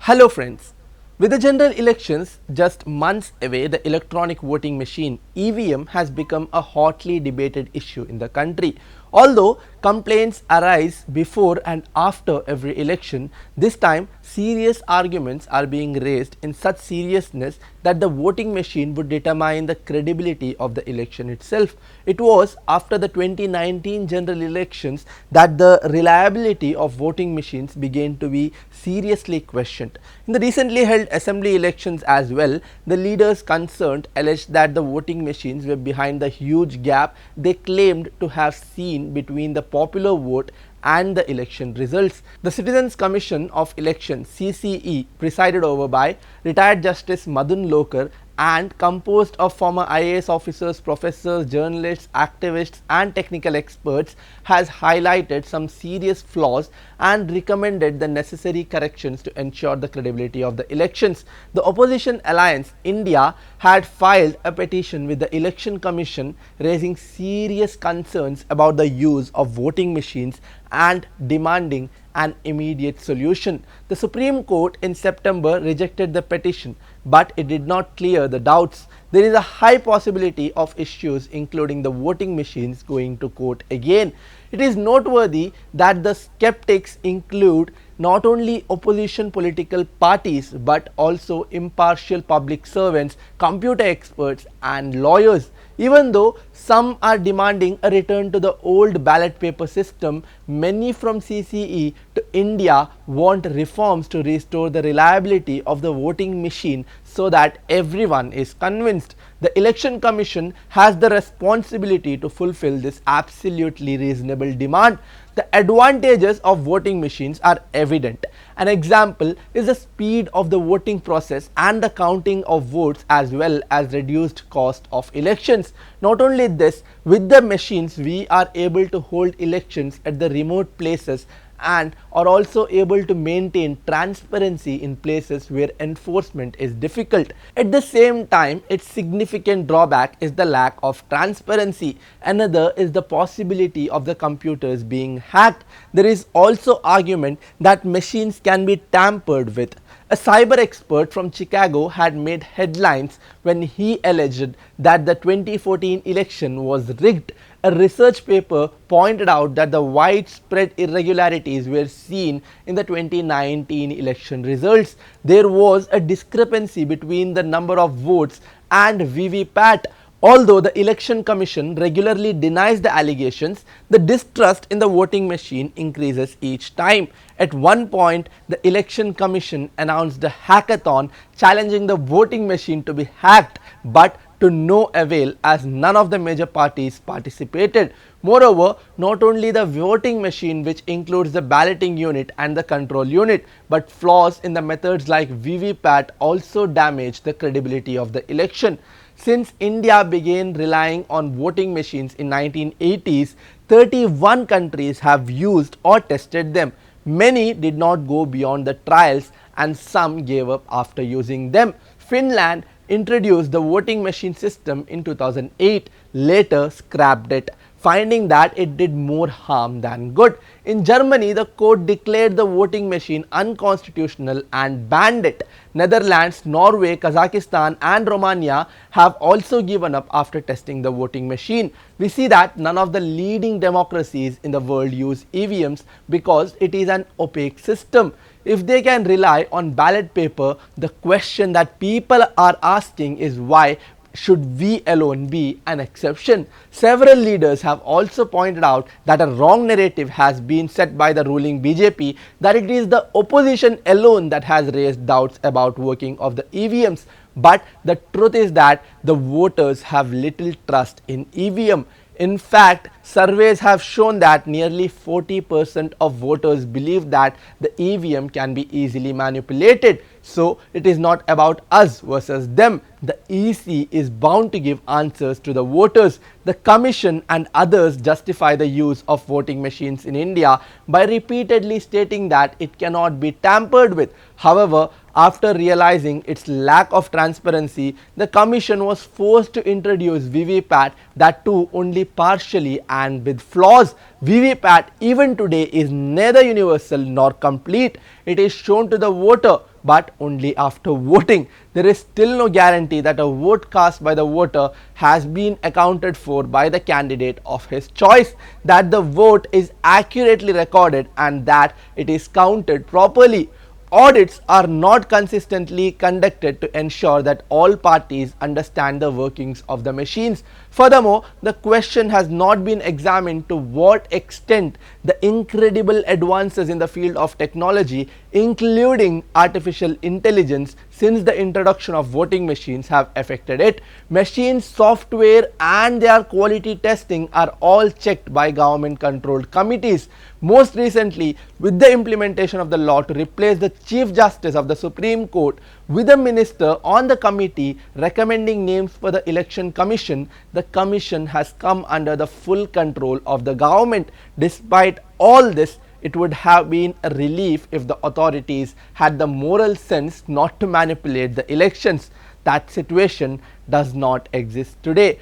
Hello friends. With the general elections just months away, the electronic voting machine EVM has become a hotly debated issue in the country. Although complaints arise before and after every election, this time serious arguments are being raised in such seriousness that the voting machine would determine the credibility of the election itself. It was after the 2019 general elections that the reliability of voting machines began to be seriously questioned. In the recently held assembly elections as well, the leaders concerned alleged that the voting machines were behind the huge gap they claimed to have seen between the popular vote and the election results. The Citizens Commission of Elections CCE, presided over by retired Justice Madun Lokar and composed of former IAS officers, professors, journalists, activists and technical experts, has highlighted some serious flaws and recommended the necessary corrections to ensure the credibility of the elections. The opposition alliance India had filed a petition with the Election Commission raising serious concerns about the use of voting machines and demanding an immediate solution. The Supreme Court in September rejected the petition, but it did not clear the doubts. There is a high possibility of issues including the voting machines going to court again. It is noteworthy that the skeptics include not only opposition political parties but also impartial public servants, computer experts and lawyers. Even though some are demanding a return to the old ballot paper system, many from CCE to India want reforms to restore the reliability of the voting machine so that everyone is convinced. The Election Commission has the responsibility to fulfill this absolutely reasonable demand. The advantages of voting machines are evident. An example is the speed of the voting process and the counting of votes as well as reduced cost of elections. Not only this, with the machines we are able to hold elections at the remote places and are also able to maintain transparency in places where enforcement is difficult. At the same time, its significant drawback is the lack of transparency. Another is the possibility of the computers being hacked. There is also argument that machines can be tampered with. A cyber expert from Chicago had made headlines when he alleged that the 2014 election was rigged. A research paper pointed out that the widespread irregularities were seen in the 2019 election results. There was a discrepancy between the number of votes and VVPAT. Although the Election Commission regularly denies the allegations, the distrust in the voting machine increases each time. At one point, the Election Commission announced a hackathon challenging the voting machine to be hacked, but to no avail as none of the major parties participated. Moreover, not only the voting machine, which includes the balloting unit and the control unit, but flaws in the methods like VVPAT also damage the credibility of the election. Since India began relying on voting machines in 1980s, 31 countries have used or tested them. Many did not go beyond the trials and some gave up after using them. Finland introduced the voting machine system in 2008, later scrapped it, finding that it did more harm than good. In Germany, the court declared the voting machine unconstitutional and banned it. Netherlands, Norway, Kazakhstan and Romania have also given up after testing the voting machine. We see that none of the leading democracies in the world use EVMs because it is an opaque system. If they can rely on ballot paper, the question that people are asking is why should we alone be an exception? Several leaders have also pointed out that a wrong narrative has been set by the ruling BJP that it is the opposition alone that has raised doubts about working of the EVMs. But the truth is that the voters have little trust in EVM. In fact, surveys have shown that nearly 40% of voters believe that the EVM can be easily manipulated. So, it is not about us versus them. The EC is bound to give answers to the voters. The Commission and others justify the use of voting machines in India by repeatedly stating that it cannot be tampered with. However, after realizing its lack of transparency, the Commission was forced to introduce VVPAT, that too only partially and with flaws. VVPAT even today is neither universal nor complete. It is shown to the voter but only after voting. There is still no guarantee that a vote cast by the voter has been accounted for by the candidate of his choice, that the vote is accurately recorded and that it is counted properly. Audits are not consistently conducted to ensure that all parties understand the workings of the machines. Furthermore, the question has not been examined to what extent the incredible advances in the field of technology, including artificial intelligence, since the introduction of voting machines have affected it. Machine software and their quality testing are all checked by government controlled committees. Most recently, with the implementation of the law to replace the Chief Justice of the Supreme Court with a minister on the committee recommending names for the Election Commission, the commission has come under the full control of the government. Despite all this, it would have been a relief if the authorities had the moral sense not to manipulate the elections. That situation does not exist today.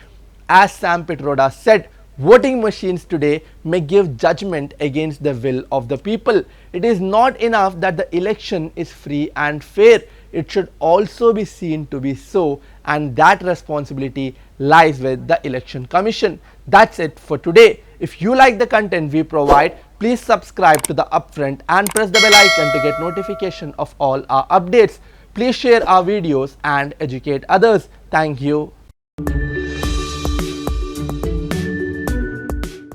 As Sam Pitroda said, voting machines today may give judgment against the will of the people. It is not enough that the election is free and fair. It should also be seen to be so, and that responsibility lies with the Election Commission. That's it for today. If you like the content we provide, please subscribe to the Upfront and press the bell icon to get notification of all our updates. Please share our videos and educate others. Thank you.